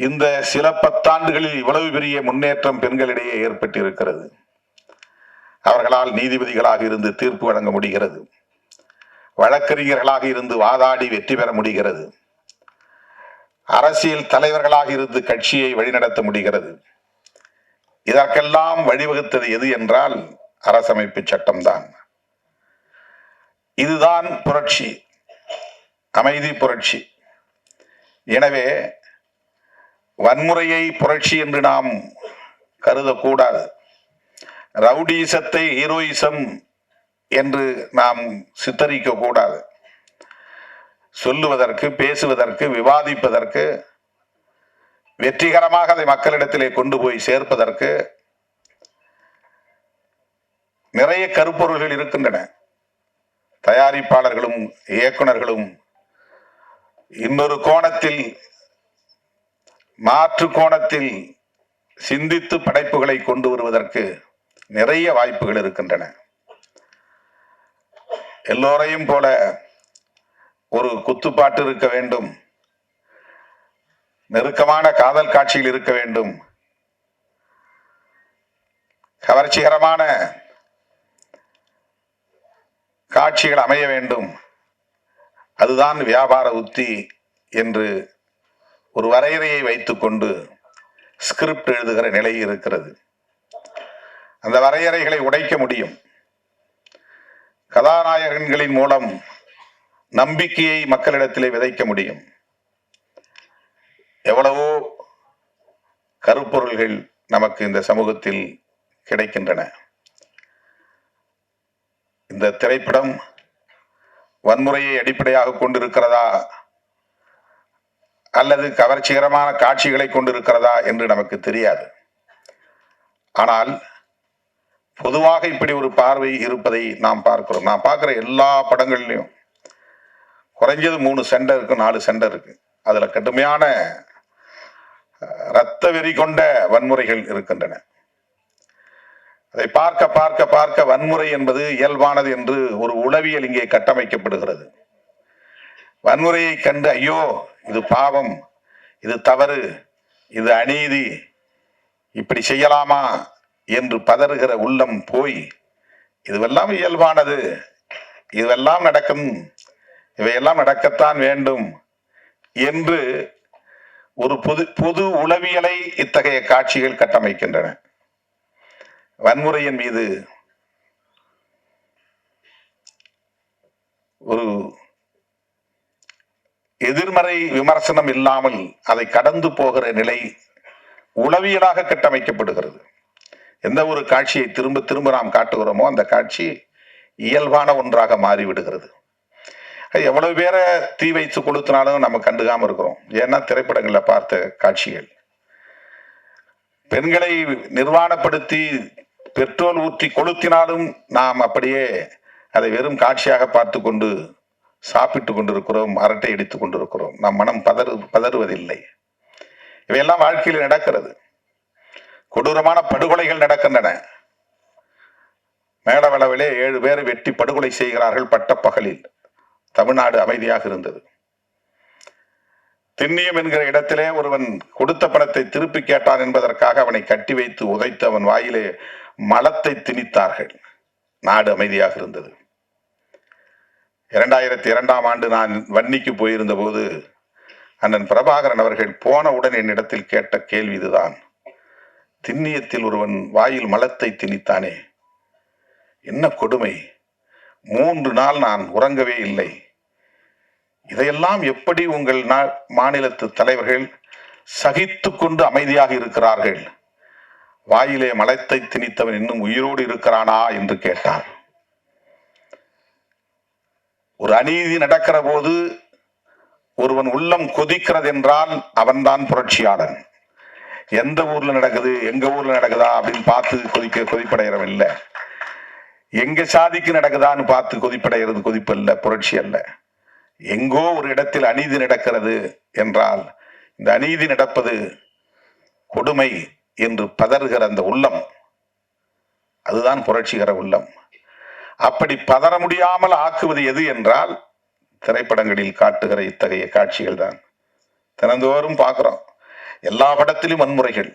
C: இந்த சில 10 ஆண்டுகளில் இவ்வளவு பெரிய முன்னேற்றம் பெண்களிடையே ஏற்பட்டிருக்கிறது. அவர்களால் நீதிபதிகளாக இருந்து தீர்ப்பு வழங்க முடிகிறது, வழக்கறிஞர்களாக இருந்து வாதாடி வெற்றி பெற முடிகிறது, அரசியல் தலைவர்களாக இருந்து கட்சியை வழிநடத்த முடிகிறது. இதற்கெல்லாம் வழிவகுத்தது எது என்றால் அரசமைப்பு சட்டம்தான். இதுதான் புரட்சி, அமைதி புரட்சி. எனவே வன்முறையை புரட்சி என்று நாம் கருதக்கூடாது. ரவுடிசத்தை ஹீரோயிசம் என்று நாம் சித்தரிக்க கூடாது. சொல்லுவதற்கு, பேசுவதற்கு, விவாதிப்பதற்கு, வெற்றிகரமாக அதை மக்களிடத்திலே கொண்டு போய் சேர்ப்பதற்கு நிறைய கருப்பொருள்கள் இருக்கின்றன. தயாரிப்பாளர்களும் இயக்குனர்களும் இன்னொரு கோணத்தில், மாற்று கோணத்தில் சிந்தித்து படைப்புகளை கொண்டு வருவதற்கு நிறைய வாய்ப்புகள் இருக்கின்றன. எல்லோரையும் போல ஒரு குத்துப்பாட்டு இருக்க வேண்டும், நெருக்கமான காதல் காட்சிகள் இருக்க வேண்டும், கவர்ச்சிகரமான காட்சிகள் அமைய வேண்டும், அதுதான் வியாபார உத்தி என்று ஒரு வரையறையை வைத்துக்கொண்டு ஸ்கிரிப்ட் எழுதுகிற நிலை இருக்கிறது. அந்த வரையறைகளை உடைக்க முடியும். கதாநாயகன்களின் மூலம் நம்பிக்கையை மக்களிடத்திலே விதைக்க முடியும். எவ்வளவோ கருப்பொருள்கள் நமக்கு இந்த சமூகத்தில் கிடைக்கின்றன. இந்த திரைப்படம் வன்முறையை அடிப்படையாக கொண்டிருக்கிறதா அல்லது கவர்ச்சிகரமான காட்சிகளை கொண்டிருக்கிறதா என்று நமக்கு தெரியாது. ஆனால் பொதுவாக இப்படி ஒரு பார்வை இருப்பதை நாம் பார்க்கிறோம். நான் பார்க்கிற எல்லா படங்கள்லையும் குறைஞ்சது 3 சண்டை இருக்கு, 4 சண்டை இருக்கு. அதுல கடுமையான இரத்த வெறி கொண்ட வன்முறைகள் இருக்கின்றன. அதை பார்க்க பார்க்க பார்க்க வன்முறை என்பது இயல்பானது என்று ஒரு உளவியல் இங்கே கட்டமைக்கப்படுகிறது. வன்முறையை கண்டு ஐயோ இது பாவம், இது தவறு, இது அநீதி, இப்படி செய்யலாமா என்று பதறுகிற உள்ளம் போய் இதுவெல்லாம் இயல்பானது, இதுவெல்லாம் நடக்கும், இவையெல்லாம் நடக்கத்தான் வேண்டும் என்று ஒரு பொது உளவியலை இத்தகைய காட்சிகள் கட்டமைக்கின்றன. வன்முறையின் மீது ஒரு எதிர்மறை விமர்சனம் இல்லாமல் அதை கடந்து போகிற நிலை உளவியலாக கட்டமைக்கப்படுகிறது. எந்த ஒரு காட்சியை திரும்ப திரும்ப நாம் காட்டுகிறோமோ அந்த காட்சி இயல்பான ஒன்றாக மாறிவிடுகிறது. எவ்வளவு பேரை தீ வைத்து கொளுத்தினாலும் நம்ம கண்டுக்காம இருக்கிறோம். ஏன்னா திரைப்படங்களில் பார்த்த காட்சிகள். பெண்களை நிர்வாணப்படுத்தி பெட்ரோல் ஊற்றி கொளுத்தினாலும் நாம் அப்படியே அதை வெறும் காட்சியாக பார்த்து கொண்டு சாப்பிட்டு கொண்டிருக்கிறோம், அரட்டை அடித்துக் கொண்டிருக்கிறோம். நம் மனம் பதறுவதில்லை. இவையெல்லாம் வாழ்க்கையில் நடக்கிறது. கொடூரமான படுகொலைகள் நடக்கின்றன. மேடவளவிலே 7 பேரை வெட்டி படுகொலை செய்கிறார்கள் பட்டப்பகலில். தமிழ்நாடு அமைதியாக இருந்தது. திண்ணியம் என்கிற இடத்திலே ஒருவன் கொடுத்த பணத்தை திருப்பி கேட்டான் என்பதற்காக அவனை கட்டி வைத்து உதைத்து அவன் வாயிலே மலத்தை திணித்தார்கள். நாடு அமைதியாக இருந்தது. 2002ஆம் ஆண்டு நான் வன்னிக்கு போயிருந்த போது அண்ணன் பிரபாகரன் அவர்கள் போனவுடன் என்னிடத்தில் கேட்ட கேள்வி இதுதான். திண்ணியத்தில் ஒருவன் வாயில் மலத்தை திணித்தானே, என்ன கொடுமை! 3 நாள் நான் உறங்கவே இல்லை. இதையெல்லாம் எப்படி உங்கள் மாநிலத்து தலைவர்கள் சகித்து கொண்டு அமைதியாக இருக்கிறார்கள்? வாயிலே மலத்தை திணித்தவன் இன்னும் உயிரோடு இருக்கிறானா என்று கேட்டார். ஒரு அநீதி நடக்கிற போது ஒருவன் உள்ளம் கொதிக்கிறது என்றால் அவன்தான் புரட்சியாளன். எந்த ஊர்ல நடக்குது, எங்க ஊர்ல நடக்குதா அப்படின்னு பார்த்து கொதிப்படைகிறவன் இல்லை. எங்க சாதிக்கு நடக்குதான்னு பார்த்து கொதிப்படைகிறது கொதிப்பு அல்ல, புரட்சி அல்ல. எங்கோ ஒரு இடத்தில் அநீதி நடக்கிறது என்றால் இந்த அநீதி நடப்பது கொடுமை என்று பதறுகிற அந்த உள்ளம், அதுதான் புரட்சிகர உள்ளம். அப்படி பதற முடியாமல் ஆக்குவது எது என்றால் திரைப்படங்களில் காட்டுகிற இத்தகைய காட்சிகள் தான். தினந்தோறும் பார்க்கிறோம். எல்லா படத்திலும் வன்முறைகள்.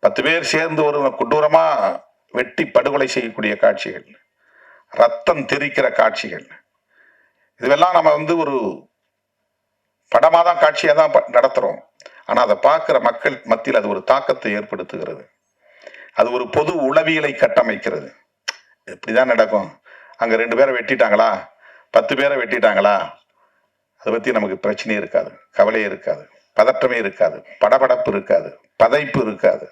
C: 10 பேர் சேர்ந்து ஒரு கொடூரமா வெட்டி படுகொலை செய்யக்கூடிய காட்சிகள், ரத்தம் தெரிக்கிற காட்சிகள். இதுவெல்லாம் நம்ம ஒரு படமாக தான் காட்சியாக தான் நடத்துகிறோம். ஆனால் அதை பார்க்குற மக்கள் மத்தியில் அது ஒரு தாக்கத்தை ஏற்படுத்துகிறது. அது ஒரு பொது உளவியலை கட்டமைக்கிறது. இப்படிதான் நடக்கும். அங்கே 2 பேரை வெட்டிட்டாங்களா, 10 பேரை வெட்டிட்டாங்களா, அதை பற்றி நமக்கு பிரச்சனையே இருக்காது, கவலையே இருக்காது, பதற்றமே இருக்காது, படபடப்பு இருக்காது, பதைப்பு இருக்காது.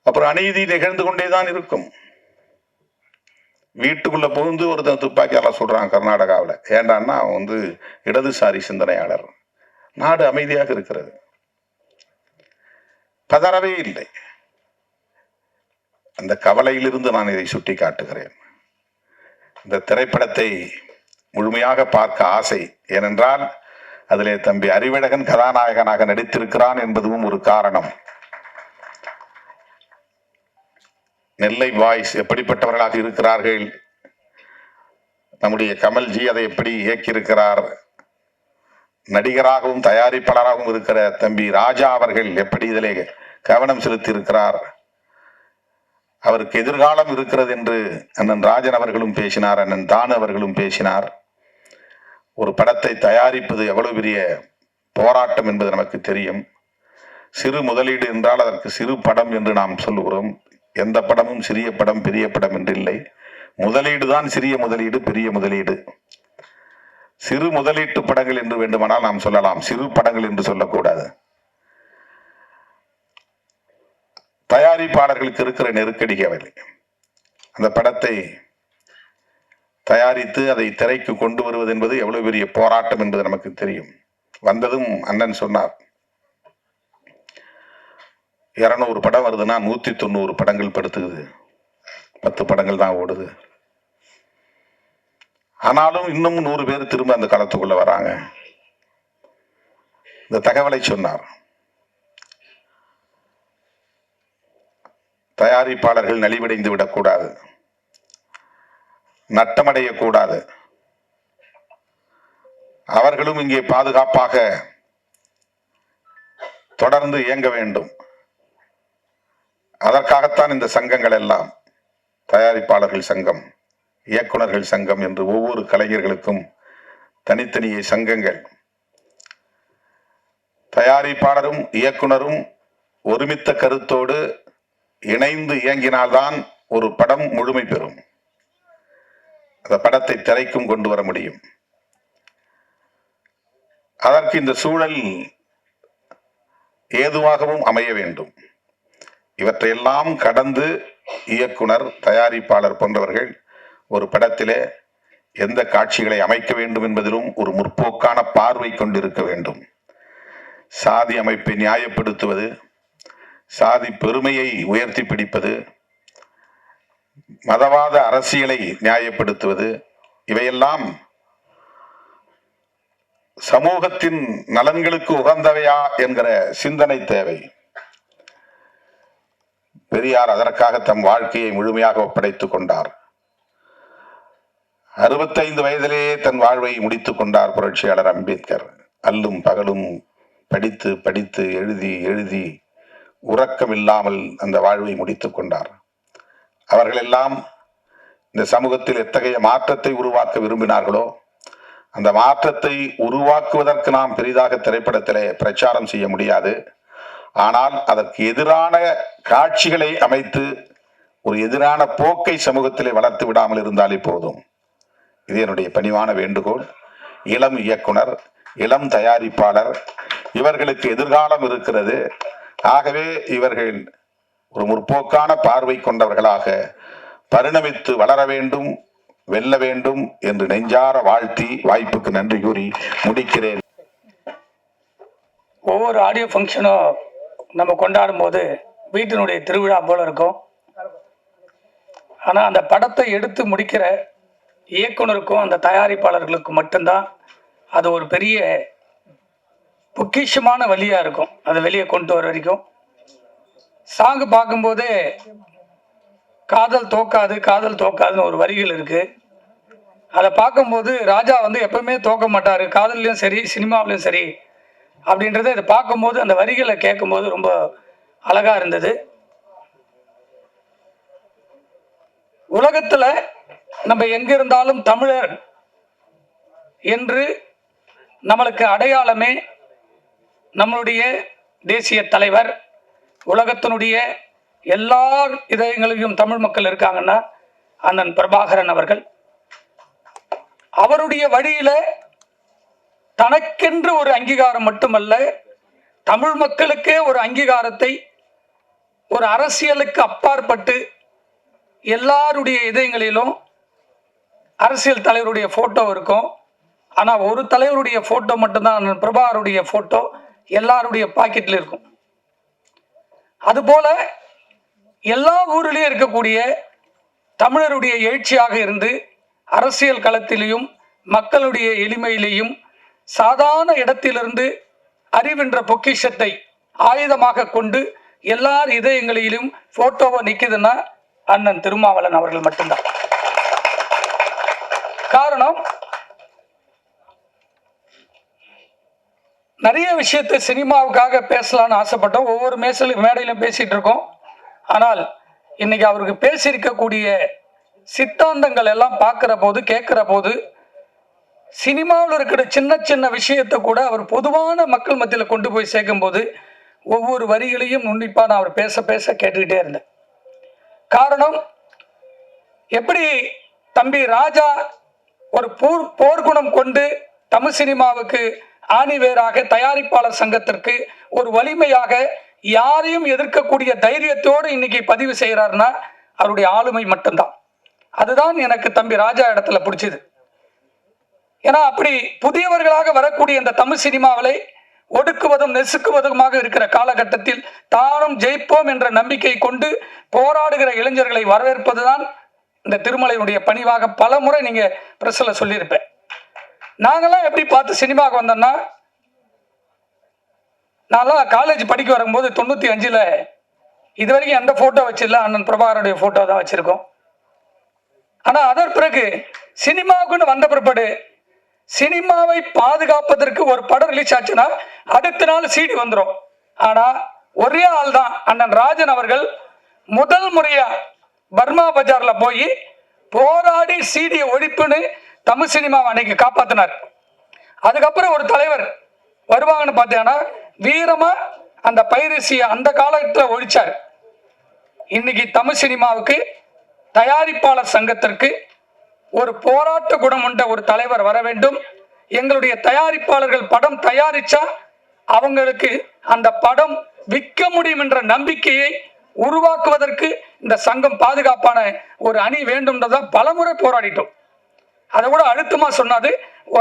C: அப்புறம் அநீதி நிகழ்ந்து கொண்டேதான் இருக்கும். வீட்டுக்குள்ள புகுந்து ஒருத்தன் துப்பாக்கியால சொல்றான் கர்நாடகாவில். ஏண்டான்னா அவன் இடதுசாரி சிந்தனையாளர். நாடு அமைதியாக இருக்கிறது, பதறவே இல்லை. அந்த கவலையிலிருந்து நான் இதை சுட்டி காட்டுகிறேன். இந்த திரைப்படத்தை முழுமையாக பார்க்க ஆசை. ஏனென்றால் அதிலே தம்பி அறிவழகன் கதாநாயகனாக நடித்திருக்கிறான் என்பதும் ஒரு காரணம். நெல்லை பாய்ஸ் எப்படிப்பட்டவர்களாக இருக்கிறார்கள், நம்முடைய கமல்ஜி அதை எப்படி இயக்கியிருக்கிறார், நடிகராகவும் தயாரிப்பாளராகவும் இருக்கிற தம்பி ராஜா அவர்கள் எப்படி இதிலே கவனம் செலுத்தி இருக்கிறார், அவருக்கு எதிர்காலம் இருக்கிறது என்று அண்ணன் ராஜன் அவர்களும் பேசினார், அண்ணன் தானு அவர்களும் பேசினார். ஒரு படத்தை தயாரிப்பது எவ்வளவு பெரிய போராட்டம் என்பது நமக்கு தெரியும். சிறு முதலீடு என்றால் அதற்கு சிறு படம் என்று நாம் சொல்லுகிறோம். எந்த படமும் சிறிய படம் பெரிய படம் என்று இல்லை. முதலீடு தான் சிறிய முதலீடு, பெரிய முதலீடு. சிறு முதலீட்டு படங்கள் என்று வேண்டுமானால் நாம் சொல்லலாம், சிறு படங்கள் என்று சொல்லக்கூடாது. தயாரிப்பாளர்களுக்கு இருக்கிற நெருக்கடிகள், அந்த படத்தை தயாரித்து அதை திரைக்கு கொண்டு வருவது என்பது எவ்வளவு பெரிய போராட்டம் என்பது நமக்கு தெரியும். வந்ததும் அண்ணன் சொன்னார், 200 படம் வருதுன்னா 190 படங்கள் படுத்துக்குது, 10 படங்கள் தான் ஓடுது. ஆனாலும் இன்னும் 100 பேர் திரும்ப அந்த களத்துக்குள்ள வராங்க. இந்த தகவலை சொன்னார். தயாரிப்பாளர்கள் நலிவடைந்து விடக்கூடாது, நட்டமடையக்கூடாது. அவர்களும் இங்கே பாதுகாப்பாக தொடர்ந்து இயங்க வேண்டும். அதற்காகத்தான் இந்த சங்கங்கள் எல்லாம், தயாரிப்பாளர்கள் சங்கம், இயக்குனர்கள் சங்கம் என்று ஒவ்வொரு கலைஞர்களுக்கும் தனித்தனியே சங்கங்கள். தயாரிப்பாளரும் இயக்குனரும் ஒருமித்த கருத்தோடு இணைந்து இயங்கினால்தான் ஒரு படம் முழுமை பெறும். அந்த படத்தை திரைக்கும் கொண்டு வர முடியும். அதற்கு இந்த சூழல் ஏதுவாகவும் அமைய வேண்டும். இவற்றையெல்லாம் கடந்து இயக்குனர், தயாரிப்பாளர் போன்றவர்கள் ஒரு படத்திலே எந்த காட்சிகளை அமைக்க வேண்டும் என்பதிலும் ஒரு முற்போக்கான பார்வை கொண்டிருக்க வேண்டும். சாதி அமைப்பை நியாயப்படுத்துவது, சாதி பெருமையை உயர்த்தி பிடிப்பது, மதவாத அரசியலை நியாயப்படுத்துவது, இவையெல்லாம் சமூகத்தின் நலன்களுக்கு உகந்தவையா என்கிற சிந்தனை தேவை. பெரியார் அதற்காக தம் வாழ்க்கையை முழுமையாக ஒப்படைத்துக் கொண்டார். 65 வயதிலேயே தன் வாழ்வை முடித்துக் கொண்டார் புரட்சியாளர் அம்பேத்கர். அல்லும் பகலும் படித்து படித்து எழுதி எழுதி உறக்கமில்லாமல் அந்த வாழ்வை முடித்துக் கொண்டார். அவர்களெல்லாம் இந்த சமூகத்தில் எத்தகைய மாற்றத்தை உருவாக்க விரும்பினார்களோ அந்த மாற்றத்தை உருவாக்குவதற்கு நாம் பெரிதாக திரைப்படத்திலே பிரச்சாரம் செய்ய முடியாது. ஆனால் அதற்கு எதிரான காட்சிகளை அமைத்து ஒரு எதிரான போக்கை சமூகத்திலே வளர்த்து விடாமல் இருந்தாலே போதும். இது என்னுடைய பணிவான வேண்டுகோள். இளம் இயக்குனர், இளம் தயாரிப்பாளர், இவர்களுக்கு எதிர்காலம் இருக்கிறது. ஆகவே இவர்கள் ஒரு முற்போக்கான பார்வை கொண்டவர்களாக பரிணமித்து வளர வேண்டும், வெல்ல வேண்டும் என்று நெஞ்சார வாழ்த்தி வாய்ப்புக்கு நன்றி கூறி முடிக்கிறேன்.
D: ஒவ்வொரு ஆடியோ ஃபங்க்ஷனும் நம்ம கொண்டாடும் போது வீட்டினுடைய திருவிழா போல இருக்கும். ஆனால் அந்த படத்தை எடுத்து முடிக்கிற இயக்குனருக்கும் அந்த தயாரிப்பாளர்களுக்கும் மட்டும்தான் அது ஒரு பெரிய பொக்கிஷமான வழியாக இருக்கும். அதை வெளியே கொண்டு வர வரைக்கும் சாங்கு பார்க்கும்போதே காதல் தோக்காது காதல் தோக்காதுன்னு ஒரு வரிகள் இருக்குது. அதை பார்க்கும்போது ராஜா எப்பவுமே தோக்க மாட்டார், காதல்லையும் சரி சினிமாவிலையும் சரி அப்படின்றத இதை பார்க்கும்போது அந்த வரிகளை கேட்கும்போது ரொம்ப அழகாக இருந்தது. உலகத்தில் நம்ம எங்க இருந்தாலும் தமிழர் என்று நம்மளுக்கு அடையாளமே நம்மளுடைய தேசிய தலைவர். உலகத்தினுடைய எல்லா இதயங்களிலும் தமிழ் மக்கள் இருக்காங்கன்னா அண்ணன் பிரபாகரன் அவர்கள். அவருடைய வழியில தனக்கென்று ஒரு அங்கீகாரம் மட்டுமல்ல, தமிழ் மக்களுக்கே ஒரு அங்கீகாரத்தை ஒரு அரசியலுக்கு அப்பாற்பட்டு எல்லாருடைய இதயங்களிலும் அரசியல் தலைவருடைய போட்டோ இருக்கும். ஆனால் ஒரு தலைவருடைய போட்டோ மட்டும்தான், பிரபாகருடைய போட்டோ எல்லாருடைய பாக்கெட்ல இருக்கும். அதுபோல எல்லா ஊரிலையும் இருக்கக்கூடிய தமிழருடைய எழுச்சியாக இருந்து அரசியல் களத்திலையும் மக்களுடைய எளிமையிலையும் சாதாரண இடத்திலிருந்து அறிவென்ற பொக்கிஷத்தை ஆயுதமாக கொண்டு எல்லார் இதயங்களிலும் போட்டோவை நிற்குதுன்னா அண்ணன் திருமாவளவன் அவர்கள் மட்டும்தான். காரணம், நிறைய விஷயத்தை சினிமாவுக்காக பேசலான்னு ஆசைப்பட்டோம். ஒவ்வொரு மேடையிலும் பேசிட்டு இருக்கோம். ஆனால் இன்னைக்கு அவருக்கு பேசியிருக்கக்கூடிய சித்தாந்தங்கள் எல்லாம் பார்க்கிற போது கேட்கிற போது சினிமாவில் இருக்கிற சின்ன சின்ன விஷயத்தை கூட அவர் பொதுவான மக்கள் மத்தியில் கொண்டு போய் சேர்க்கும் போது ஒவ்வொரு வரிகளையும் உன்னிப்பாக நான் அவர் பேச பேச கேட்டுக்கிட்டே இருந்தேன். காரணம், எப்படி தம்பி ராஜா ஒரு போர்க்குணம் கொண்டு தமிழ் சினிமாவுக்கு ஆணிவேராக, தயாரிப்பாளர் சங்கத்திற்கு ஒரு வலிமையாக, யாரையும் எதிர்க்கக்கூடிய தைரியத்தோடு இன்னைக்கு பதிவு செய்கிறாருன்னா அவருடைய ஆளுமை மட்டும்தான். அதுதான் எனக்கு தம்பி ராஜா இடத்துல பிடிச்சது. ஏன்னா அப்படி புதியவர்களாக வரக்கூடிய இந்த தமிழ் சினிமாவிலை ஒடுக்குவதும் நெசுக்குவதுமாக இருக்கிற காலகட்டத்தில் தானும் ஜெயிப்போம் என்ற நம்பிக்கை கொண்டு போராடுகிற இளைஞர்களை வரவேற்பதுதான் இந்த திருமலையினுடைய பணிவாக பல முறை நீங்க பிரஸ்ல சொல்லியிருப்பேன். நாங்கெல்லாம் எப்படி பார்த்து சினிமாவுக்கு வந்தோம்னா, நான்லாம் காலேஜ் படிக்க வரும்போது 95ல் இது வரைக்கும் எந்த போட்டோ வச்சிடல, அண்ணன் பிரபாகருடைய போட்டோ தான் வச்சிருக்கோம். ஆனால் அதன் பிறகு சினிமாவுக்குன்னு வந்த பிற்பாடு சினிமாவை பாதுகாப்பதற்கு ஒரு படம் ரிலீஸ் ஆச்சுன்னா அடுத்த நாள் சீடி வந்துடும். ஆனால் ஒரே ஆள் தான் அண்ணன் ராஜன் அவர்கள் முதல் முறையா பர்மா பஜார்ல போய் போராடி சீடியை ஒழிப்புன்னு தமிழ் சினிமாவை அன்னைக்கு காப்பாத்தினார். அதுக்கப்புறம் ஒரு தலைவர் வருவாங்கன்னு பார்த்தீங்கன்னா வீரமா அந்த பைரசியை அந்த காலத்தில் ஒழிச்சார். இன்னைக்கு தமிழ் சினிமாவுக்கு தயாரிப்பாளர் சங்கத்திற்கு ஒரு போராட்ட குணம் உண்ட ஒரு தலைவர் வர வேண்டும். எங்களுடைய தயாரிப்பாளர்கள் படம் தயாரிச்சா அவங்களுக்கு அந்த படம் விற்க முடியும் என்ற நம்பிக்கையை உருவாக்குவதற்கு இந்த சங்கம் பாதுகாப்பான ஒரு அணி வேண்டும்ன்றதான் பலமுறை போராடிட்டோம். அதை கூட அழுத்தமா சொன்னாது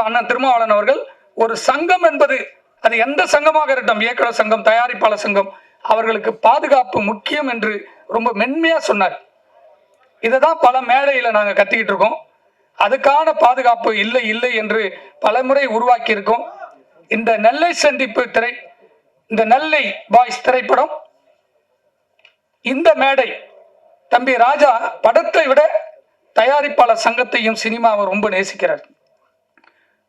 D: அண்ணன் திருமாவளவன் அவர்கள். ஒரு சங்கம் என்பது அது எந்த சங்கமாக இருக்கட்டும், இயக்குனர் சங்கம், தயாரிப்பாளர் சங்கம், அவர்களுக்கு பாதுகாப்பு முக்கியம் என்று ரொம்ப மென்மையா சொன்னார். இதை தான் பல மேடையில நாங்க கத்திக்கிட்டு இருக்கோம். அதுக்கான பாதுகாப்பு இல்லை இல்லை என்று பலமுறை உருவாக்கி இருக்கோம். இந்த நெல்லை சந்திப்பு இந்த நெல்லை பாய்ஸ் திரைப்படம், இந்த மேடை, தம்பி ராஜா படத்தை விட தயாரிப்பாளர் சங்கத்தையும் சினிமாவை ரொம்ப நேசிக்கிறார்.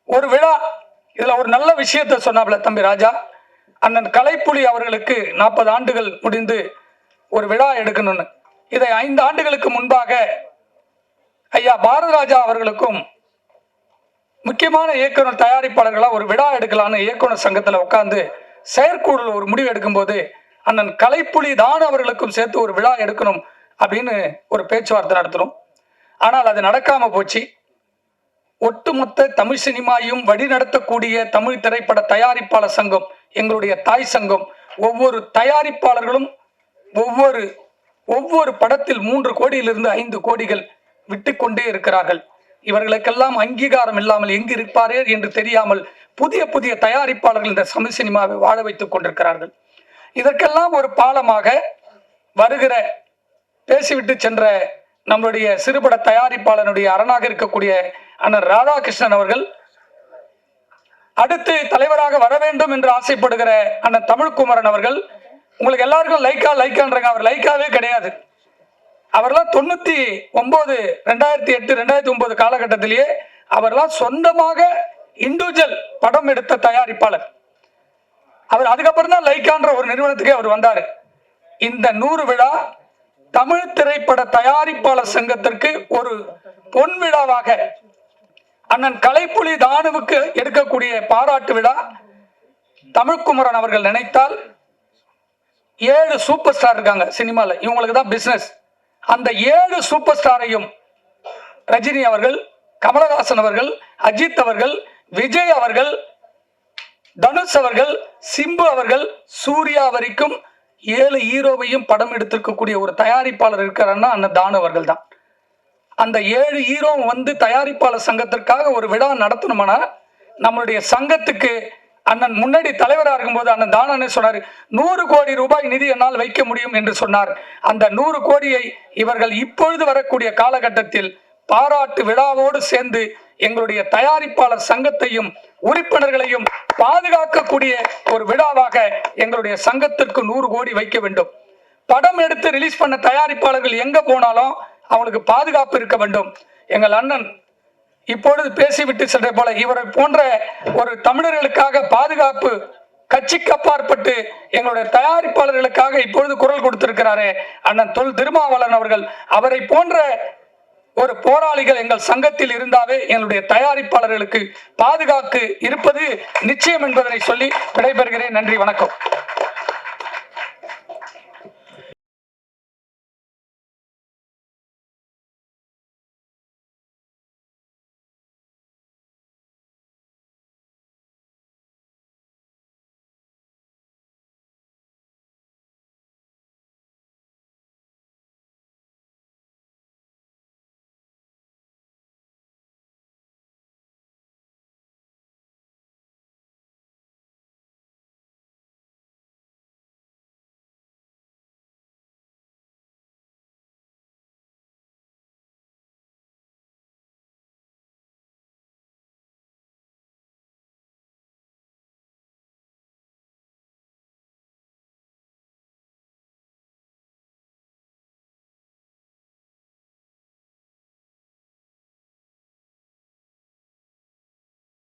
D: ஒரு விழா, இதுல ஒரு நல்ல விஷயத்தை சொன்னாப்ல தம்பி ராஜா, அண்ணன் கலைப்புலி அவர்களுக்கு 40 ஆண்டுகள் முடிந்து ஒரு விழா எடுக்கணும்னு. இதை 5 ஆண்டுகளுக்கு முன்பாக ஐயா பாரதராஜா அவர்களுக்கும் முக்கியமான இயக்குனர் தயாரிப்பாளர்களா ஒரு விழா எடுக்கலான்னு இயக்குனர் சங்கத்துல உட்கார்ந்து செயற்குழு ஒரு முடிவு எடுக்கும்போது அண்ணன் கலைப்புலி தான் அவர்களுக்கும் சேர்த்து ஒரு விழா எடுக்கணும் அப்படின்னு ஒரு பேச்சுவார்த்தை நடத்தணும். ஆனால் அது நடக்காம போச்சு. ஒட்டுமொத்த தமிழ் சினிமாவையும் வழிநடத்தக்கூடிய தமிழ் திரைப்பட தயாரிப்பாளர் சங்கம், எங்களுடைய தாய் சங்கம், ஒவ்வொரு தயாரிப்பாளர்களும் ஒவ்வொரு படத்தில் 3 கோடியிலிருந்து 5 கோடிகள் விட்டு கொண்டே இருக்கிறார்கள். இவர்களுக்கெல்லாம் அங்கீகாரம் இல்லாமல் எங்கு இருப்பாரே என்று தெரியாமல் புதிய புதிய தயாரிப்பாளர்கள் இந்த தமிழ் சினிமாவை வாழ வைத்துக் கொண்டிருக்கிறார்கள். இதற்கெல்லாம் ஒரு பாலமாக வருகிற பேசிவிட்டு சென்ற நம்மளுடைய சிறுபட தயாரிப்பாளருடைய அரணாக இருக்கக்கூடிய அண்ணன் ராதாகிருஷ்ணன் அவர்கள் அடுத்து தலைவராக வர வேண்டும் என்று ஆசைப்படுகிற அண்ணன் தமிழ்குமரன் அவர்கள், உங்களுக்கு எல்லாருக்கும் லைக்கான்றாங்க, அவர் லைக்காவே கிடையாது. அவர்லாம் 99, 2008, 2009 காலகட்டத்திலேயே அவர்லாம் சொந்தமாக இண்டிவிஜுவல் படம் எடுத்த தயாரிப்பாளர். அவர் அதுக்கப்புறம் தான் லைக்கான்ற ஒரு நிறுவனத்துக்கே அவர் வந்தாரு. இந்த 100 விழா தமிழ் திரைப்பட தயாரிப்பாளர் சங்கத்திற்கு ஒரு பொன் விழாவாக, அண்ணன் கலைப்புலி தானுவுக்கு எடுக்கக்கூடிய பாராட்டு விழா தமிழ்குமரன் அவர்கள் நினைத்தால் 7 சூப்பர் ஸ்டார் இருக்காங்க சினிமால, இவங்களுக்கு தான் பிசினஸ். அந்த 7 சூப்பர் ஸ்டாரையும் ரஜினி அவர்கள், கமலஹாசன் அவர்கள், அஜித் அவர்கள், விஜய் அவர்கள், தனுஷ் அவர்கள், சிம்பு அவர்கள், சூர்யா வரைக்கும் 7 ஹீரோவையும் படம் எடுத்திருக்கக்கூடிய ஒரு தயாரிப்பாளர் இருக்கிறாருன்னா அண்ணன் தானு அவர்கள் தான். அந்த 7 ஹீரோ வந்து தயாரிப்பாளர் சங்கத்திற்காக ஒரு விழா நடத்தணும்னா நம்மளுடைய சங்கத்துக்கு அண்ணன் முன்னாடி தலைவராக இருக்கும்போது அண்ணன் தானே சொன்னார், 100 கோடி ரூபாய் நிதி என்னால் வைக்க முடியும் என்று சொன்னார். அந்த 100 கோடியை இவர்கள் இப்பொழுது வரக்கூடிய காலகட்டத்தில் பாராட்டு விழாவோடு சேர்ந்து எங்களுடைய தயாரிப்பாளர் சங்கத்தையும் உறுப்பினர்களையும் பாதுகாக்கக்கூடிய ஒரு விழாவாக எங்களுடைய சங்கத்திற்கு 100 கோடி வைக்க வேண்டும். படம் எடுத்து ரிலீஸ் பண்ண தயாரிப்பாளர்கள் எங்க போனாலும் அவனுக்கு பாதுகாப்பு இருக்க வேண்டும். எங்கள் அண்ணன் இப்பொழுது பேசிவிட்டு சென்ற போல இவரை போன்ற ஒரு தமிழர்களுக்காக பாதுகாப்பு கட்சிக்கு அப்பாற்பட்டு எங்களுடைய தயாரிப்பாளர்களுக்காக இப்பொழுது குரல் கொடுத்திருக்கிறாரே அண்ணன் திருமாவளவன் அவர்கள், அவரை போன்ற ஒரு போராளிகள் எங்கள் சங்கத்தில் இருந்தாவே எங்களுடைய தயாரிப்பாளர்களுக்கு பாதுகாப்பு இருப்பது நிச்சயம் என்பதனை சொல்லி விடைபெறுகிறேன். நன்றி, வணக்கம்.